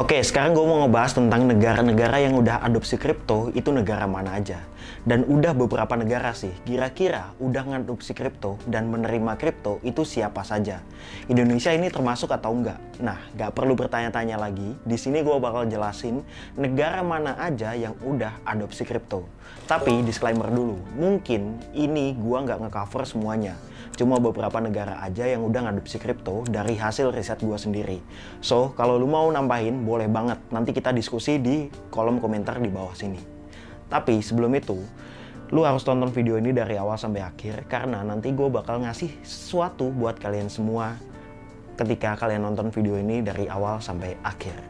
Oke, sekarang gue mau ngebahas tentang negara-negara yang udah adopsi kripto, itu negara mana aja. Dan udah beberapa negara sih, kira-kira udah ngadopsi kripto dan menerima kripto itu siapa saja. Indonesia ini termasuk atau enggak? Nah, gak perlu bertanya-tanya lagi, di sini gue bakal jelasin negara mana aja yang udah adopsi kripto. Tapi disclaimer dulu, mungkin ini gue nggak ngecover semuanya. Cuma beberapa negara aja yang udah ngadopsi kripto dari hasil riset gue sendiri. So, kalau lu mau nambahin, boleh banget. Nanti kita diskusi di kolom komentar di bawah sini. Tapi sebelum itu, lu harus tonton video ini dari awal sampai akhir. Karena nanti gue bakal ngasih sesuatu buat kalian semua ketika kalian nonton video ini dari awal sampai akhir.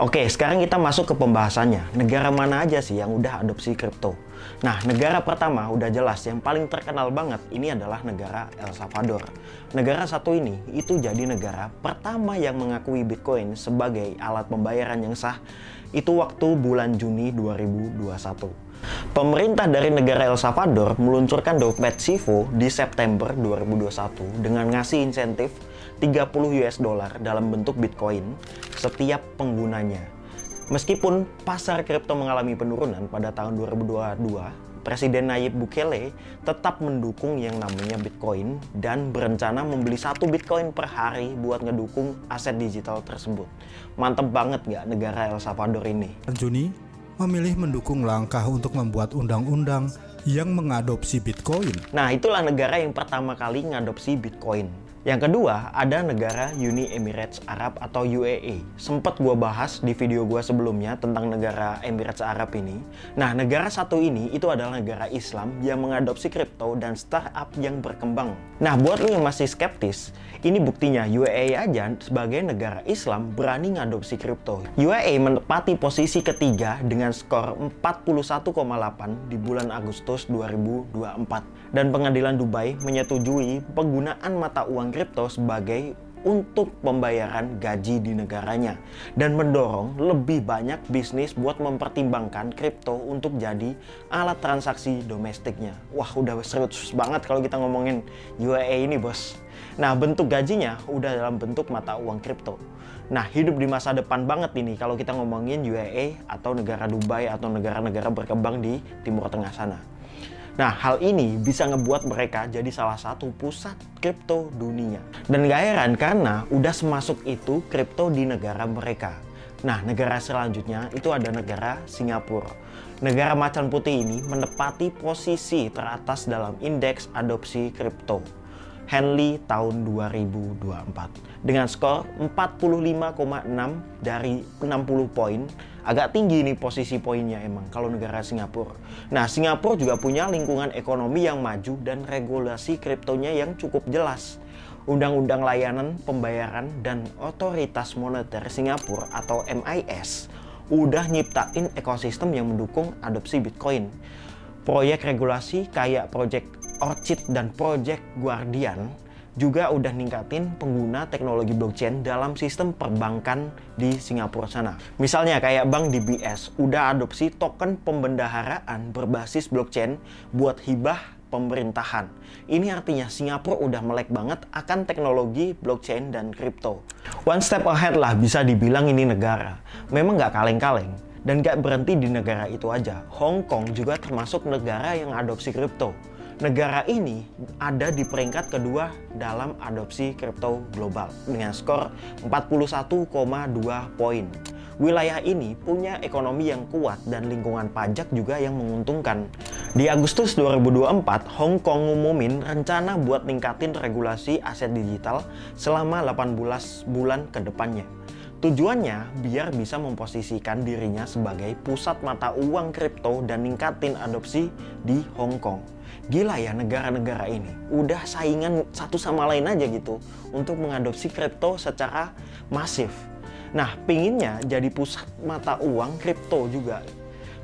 Oke, sekarang kita masuk ke pembahasannya. Negara mana aja sih yang udah adopsi kripto? Nah, negara pertama udah jelas, yang paling terkenal banget ini adalah negara El Salvador. Negara satu ini itu jadi negara pertama yang mengakui Bitcoin sebagai alat pembayaran yang sah itu waktu bulan Juni 2021. Pemerintah dari negara El Salvador meluncurkan dompet Sivo di September 2021 dengan ngasih insentif $30 dalam bentuk Bitcoin setiap penggunanya. Meskipun pasar kripto mengalami penurunan pada tahun 2022, Presiden Nayib Bukele tetap mendukung yang namanya Bitcoin dan berencana membeli 1 Bitcoin per hari buat ngedukung aset digital tersebut. Mantep banget nggak negara El Salvador ini? Juni memilih mendukung langkah untuk membuat undang-undang yang mengadopsi Bitcoin. Nah, itulah negara yang pertama kali ngadopsi Bitcoin. Yang kedua, ada negara Uni Emirates Arab atau UAE. Sempat gue bahas di video gue sebelumnya tentang negara Emirates Arab ini. Nah, negara satu ini itu adalah negara Islam yang mengadopsi kripto dan startup yang berkembang. Nah, buat lo yang masih skeptis, ini buktinya UAE aja sebagai negara Islam berani ngadopsi kripto. UAE menempati posisi ketiga dengan skor 41,8 di bulan Agustus 2024. Dan pengadilan Dubai menyetujui penggunaan mata uang kripto sebagai untuk pembayaran gaji di negaranya dan mendorong lebih banyak bisnis buat mempertimbangkan kripto untuk jadi alat transaksi domestiknya. Wah, udah serius banget kalau kita ngomongin UAE ini, bos. Nah, bentuk gajinya udah dalam bentuk mata uang kripto. Nah, hidup di masa depan banget ini kalau kita ngomongin UAE atau negara Dubai atau negara-negara berkembang di Timur Tengah sana. Nah, hal ini bisa ngebuat mereka jadi salah satu pusat kripto dunia. Dan gak heran karena udah semasuk itu kripto di negara mereka. Nah, negara selanjutnya itu ada negara Singapura. Negara macan putih ini menempati posisi teratas dalam indeks adopsi kripto Henley tahun 2024 dengan skor 45,6 dari 60 poin. Agak tinggi nih posisi poinnya emang kalau negara Singapura. Nah, Singapura juga punya lingkungan ekonomi yang maju dan regulasi kriptonya yang cukup jelas. Undang-undang Layanan Pembayaran dan Otoritas Moneter Singapura atau MIS udah nyiptain ekosistem yang mendukung adopsi Bitcoin. Proyek regulasi kayak Project Orchid dan Project Guardian juga udah ningkatin pengguna teknologi blockchain dalam sistem perbankan di Singapura sana. Misalnya kayak Bank DBS udah adopsi token pembendaharaan berbasis blockchain buat hibah pemerintahan. Ini artinya Singapura udah melek banget akan teknologi blockchain dan kripto. One step ahead lah bisa dibilang ini negara. Memang nggak kaleng-kaleng. Dan gak berhenti di negara itu aja. Hong Kong juga termasuk negara yang adopsi kripto. Negara ini ada di peringkat kedua dalam adopsi kripto global dengan skor 41,2 poin. Wilayah ini punya ekonomi yang kuat dan lingkungan pajak juga yang menguntungkan. Di Agustus 2024, Hong Kong ngumumin rencana buat ningkatin regulasi aset digital selama 18 bulan ke depannya. Tujuannya biar bisa memposisikan dirinya sebagai pusat mata uang kripto dan ningkatin adopsi di Hong Kong. Gila ya, negara-negara ini udah saingan satu sama lain aja gitu untuk mengadopsi kripto secara masif. Nah, pinginnya jadi pusat mata uang kripto juga.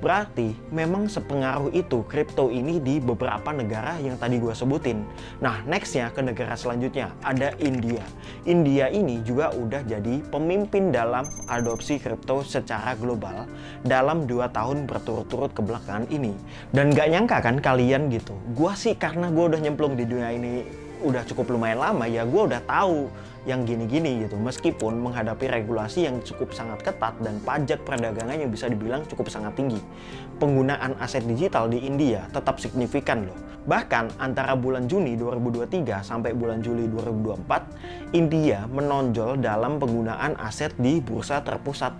Berarti memang sepengaruh itu kripto ini di beberapa negara yang tadi gue sebutin. Nah, nextnya ke negara selanjutnya ada India. India ini juga udah jadi pemimpin dalam adopsi kripto secara global dalam 2 tahun berturut-turut kebelakangan ini. Dan gak nyangka kan kalian gitu, gue sih karena gue udah nyemplung di dunia ini udah cukup lumayan lama, ya gue udah tahu yang gini-gini gitu. Meskipun menghadapi regulasi yang cukup sangat ketat dan pajak perdagangan yang bisa dibilang cukup sangat tinggi, penggunaan aset digital di India tetap signifikan loh. Bahkan antara bulan Juni 2023 sampai bulan Juli 2024, India menonjol dalam penggunaan aset di bursa terpusat.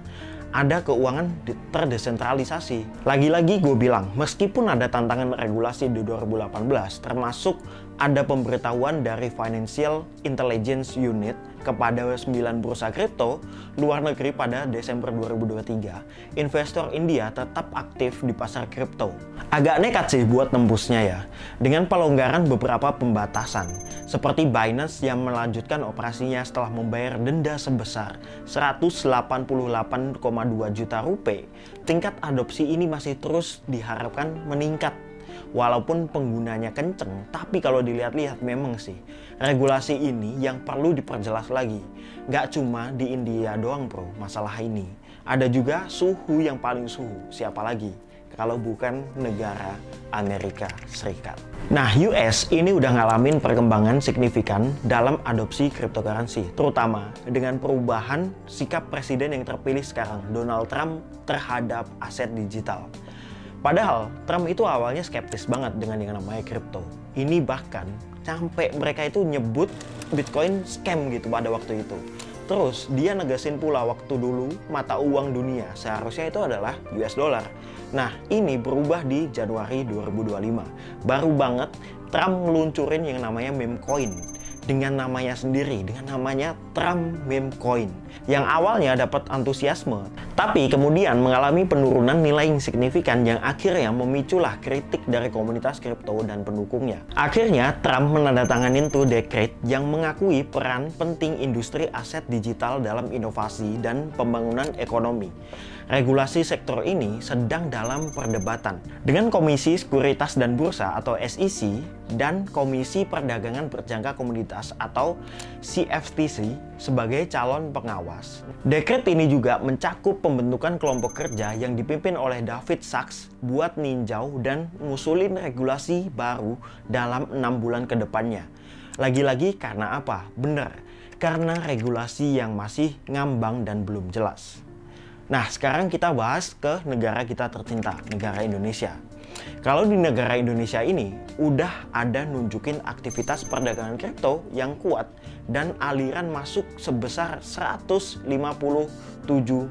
Ada keuangan terdesentralisasi. Lagi-lagi gue bilang, meskipun ada tantangan regulasi di 2018, termasuk ada pemberitahuan dari Financial Intelligence Unit kepada 9 bursa kripto luar negeri pada Desember 2023, investor India tetap aktif di pasar kripto. Agak nekat sih buat nembusnya ya, dengan pelonggaran beberapa pembatasan, seperti Binance yang melanjutkan operasinya setelah membayar denda sebesar 188,2 juta rupiah. Tingkat adopsi ini masih terus diharapkan meningkat. Walaupun penggunanya kenceng, tapi kalau dilihat-lihat memang sih regulasi ini yang perlu diperjelas lagi. Nggak cuma di India doang bro masalah ini. Ada juga suhu yang paling suhu, siapa lagi kalau bukan negara Amerika Serikat. Nah, US ini udah ngalamin perkembangan signifikan dalam adopsi cryptocurrency, terutama dengan perubahan sikap presiden yang terpilih sekarang, Donald Trump, terhadap aset digital. Padahal Trump itu awalnya skeptis banget dengan yang namanya kripto. Ini bahkan sampai mereka itu nyebut Bitcoin scam gitu pada waktu itu. Terus dia negasin pula waktu dulu mata uang dunia seharusnya itu adalah US dollar. Nah, ini berubah di Januari 2025. Baru banget Trump ngeluncurin yang namanya meme coin dengan namanya sendiri, dengan namanya Trump Meme Coin, yang awalnya dapat antusiasme, tapi kemudian mengalami penurunan nilai yang signifikan yang akhirnya memiculah kritik dari komunitas kripto dan pendukungnya. Akhirnya Trump menandatangani tuh dekret yang mengakui peran penting industri aset digital dalam inovasi dan pembangunan ekonomi. Regulasi sektor ini sedang dalam perdebatan dengan Komisi Sekuritas dan Bursa atau SEC dan Komisi Perdagangan Berjangka Komoditas atau CFTC sebagai calon pengawas. Dekret ini juga mencakup pembentukan kelompok kerja yang dipimpin oleh David Sachs buat ninjau dan ngusulin regulasi baru dalam 6 bulan ke depannya. Lagi-lagi karena apa? Bener, karena regulasi yang masih ngambang dan belum jelas. Nah, sekarang kita bahas ke negara kita tercinta, negara Indonesia. Kalau di negara Indonesia ini udah ada nunjukin aktivitas perdagangan kripto yang kuat dan aliran masuk sebesar 157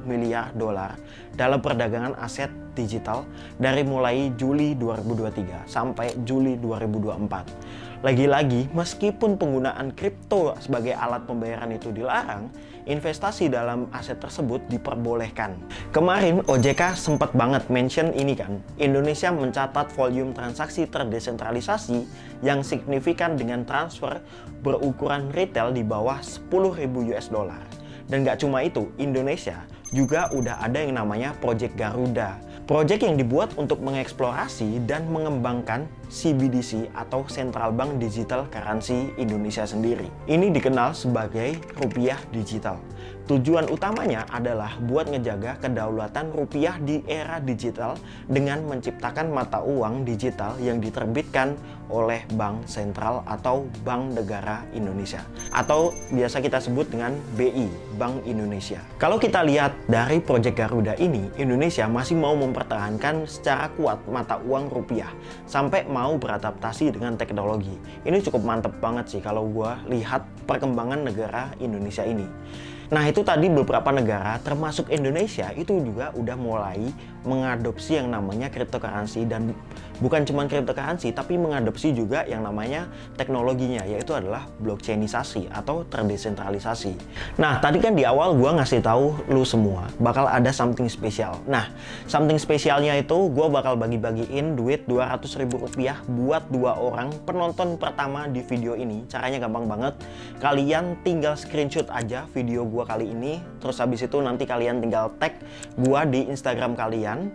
miliar dolar dalam perdagangan aset digital dari mulai Juli 2023 sampai Juli 2024. Lagi-lagi, meskipun penggunaan kripto sebagai alat pembayaran itu dilarang, investasi dalam aset tersebut diperbolehkan. Kemarin OJK sempat banget mention ini kan, Indonesia mencatat volume transaksi terdesentralisasi yang signifikan dengan transfer berukuran retail di bawah 10.000 US dollar. Dan gak cuma itu, Indonesia juga udah ada yang namanya Project Garuda. Project yang dibuat untuk mengeksplorasi dan mengembangkan CBDC atau Central Bank Digital Currency Indonesia sendiri. Ini dikenal sebagai rupiah digital. Tujuan utamanya adalah buat ngejaga kedaulatan rupiah di era digital dengan menciptakan mata uang digital yang diterbitkan oleh Bank Sentral atau Bank Negara Indonesia, atau biasa kita sebut dengan BI, Bank Indonesia. Kalau kita lihat dari Project Garuda ini, Indonesia masih mau mempertahankan secara kuat mata uang rupiah sampai mau beradaptasi dengan teknologi. Ini cukup mantep banget sih kalau gue lihat perkembangan negara Indonesia ini. Nah, itu tadi beberapa negara termasuk Indonesia itu juga udah mulai mengadopsi yang namanya cryptocurrency, dan bukan cuma cryptocurrency tapi mengadopsi juga yang namanya teknologinya, yaitu adalah blockchainisasi atau terdesentralisasi. Nah, tadi kan di awal gua ngasih tahu lu semua bakal ada something spesial. Nah, something spesialnya itu gua bakal bagi-bagiin duit Rp200.000 buat 2 orang penonton pertama di video ini. Caranya gampang banget. Kalian tinggal screenshot aja video gua gua kali ini. Terus habis itu nanti kalian tinggal tag gua di Instagram kalian.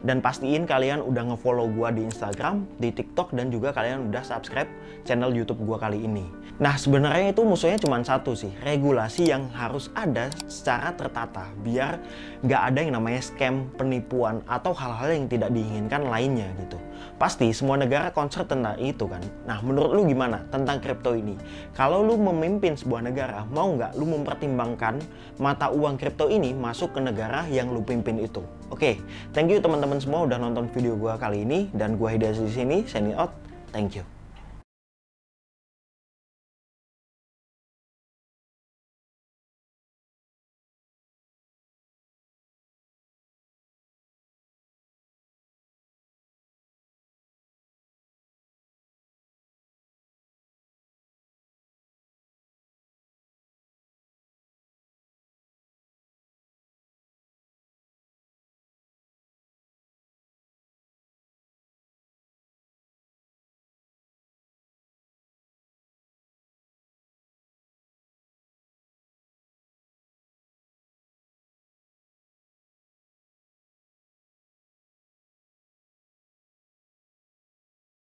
Dan pastiin kalian udah ngefollow gua di Instagram, di TikTok, dan juga kalian udah subscribe channel YouTube gua kali ini. Nah, sebenarnya itu musuhnya cuma satu sih, regulasi yang harus ada secara tertata biar nggak ada yang namanya scam, penipuan, atau hal-hal yang tidak diinginkan lainnya gitu. Pasti semua negara concern tentang itu kan. Nah, menurut lu gimana tentang kripto ini? Kalau lu memimpin sebuah negara, mau nggak lu mempertimbangkan mata uang kripto ini masuk ke negara yang lu pimpin itu? Oke, thank you teman-teman semua udah nonton video gua kali ini, dan gua Hidayat di sini, signing out. Thank you.